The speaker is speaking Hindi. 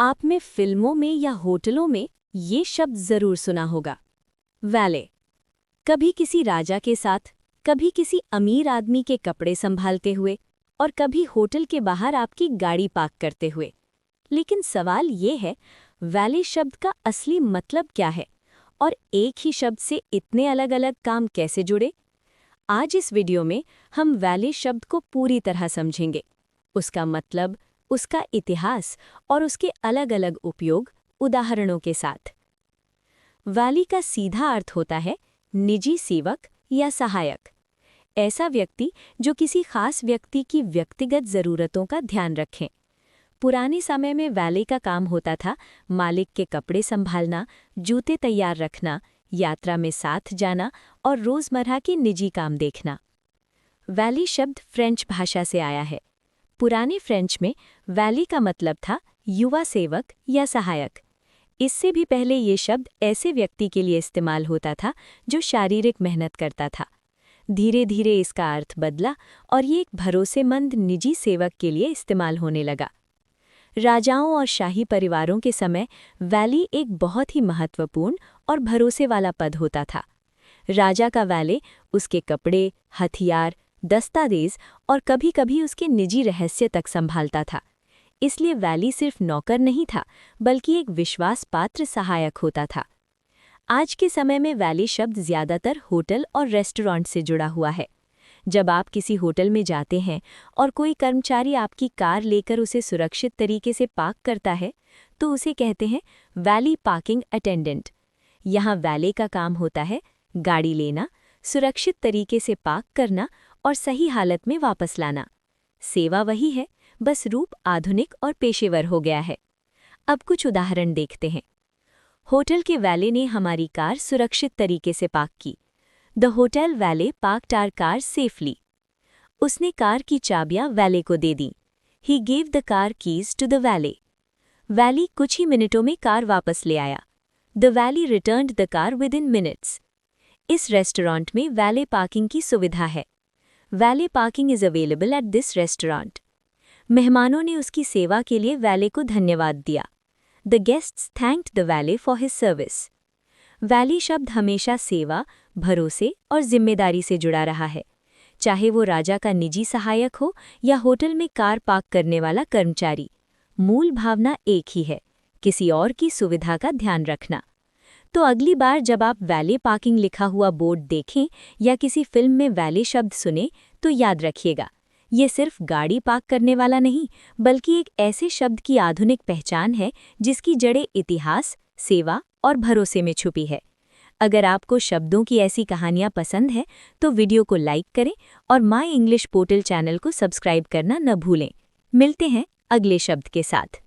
आपने फिल्मों में या होटलों में ये शब्द जरूर सुना होगा, वैले। कभी किसी राजा के साथ, कभी किसी अमीर आदमी के कपड़े संभालते हुए और कभी होटल के बाहर आपकी गाड़ी पार्क करते हुए। लेकिन सवाल ये है, वैले शब्द का असली मतलब क्या है और एक ही शब्द से इतने अलग अलग काम कैसे जुड़े? आज इस वीडियो में हम वैले शब्द को पूरी तरह समझेंगे, उसका मतलब, उसका इतिहास और उसके अलग अलग उपयोग उदाहरणों के साथ। वैली का सीधा अर्थ होता है निजी सेवक या सहायक। ऐसा व्यक्ति जो किसी खास व्यक्ति की व्यक्तिगत जरूरतों का ध्यान रखें। पुराने समय में वैले का काम होता था मालिक के कपड़े संभालना, जूते तैयार रखना, यात्रा में साथ जाना और रोजमर्रा के निजी काम देखना। वैली शब्द फ्रेंच भाषा से आया है। पुराने फ्रेंच में वैली का मतलब था युवा सेवक या सहायक। इससे भी पहले ये शब्द ऐसे व्यक्ति के लिए इस्तेमाल होता था जो शारीरिक मेहनत करता था। धीरे धीरे इसका अर्थ बदला और ये एक भरोसेमंद निजी सेवक के लिए इस्तेमाल होने लगा। राजाओं और शाही परिवारों के समय वैली एक बहुत ही महत्वपूर्ण और भरोसे वाला पद होता था। राजा का वैले उसके कपड़े, हथियार, दस्तावेज और कभी-कभी उसके निजी रहस्य तक संभालता था। इसलिए वैली सिर्फ नौकर नहीं था, बल्कि एक विश्वास पात्र सहायक होता था। आज के समय में वैली शब्द ज्यादातर होटल और रेस्टोरेंट से जुड़ा हुआ है। जब आप किसी होटल में जाते हैं और कोई कर्मचारी आपकी कार लेकर उसे सुरक्षित तरीके से पार्क करता है, तो उसे कहते हैं वैली पार्किंग अटेंडेंट। यहाँ वैले का काम होता है गाड़ी लेना, सुरक्षित तरीके से पार्क करना और सही हालत में वापस लाना। सेवा वही है, बस रूप आधुनिक और पेशेवर हो गया है। अब कुछ उदाहरण देखते हैं। होटल के वैले ने हमारी कार सुरक्षित तरीके से पार्क की। The hotel valet parked our car safely. उसने कार की चाबियां वैले को दे दी। He gave the car keys to the valet. Valet कुछ ही मिनटों में कार वापस ले आया। The valet returned the car within minutes. इस रेस्टोरेंट में वैले पार्किंग की सुविधा है। Valet parking is available at this restaurant. मेहमानों ने उसकी सेवा के लिए वैले को धन्यवाद दिया। The guests thanked the valet for his service. Valet शब्द हमेशा सेवा, भरोसे और जिम्मेदारी से जुड़ा रहा है। चाहे वो राजा का निजी सहायक हो या होटल में कार पार्क करने वाला कर्मचारी, मूल भावना एक ही है, किसी और की सुविधा का ध्यान रखना। तो अगली बार जब आप वैले पार्किंग लिखा हुआ बोर्ड देखें या किसी फिल्म में वैले शब्द सुने, तो याद रखिएगा, ये सिर्फ गाड़ी पार्क करने वाला नहीं, बल्कि एक ऐसे शब्द की आधुनिक पहचान है जिसकी जड़ें इतिहास, सेवा और भरोसे में छुपी है। अगर आपको शब्दों की ऐसी कहानियां पसंद है तो वीडियो को लाइक करें और माय इंग्लिश पोर्टल चैनल को सब्सक्राइब करना न भूलें। मिलते हैं अगले शब्द के साथ।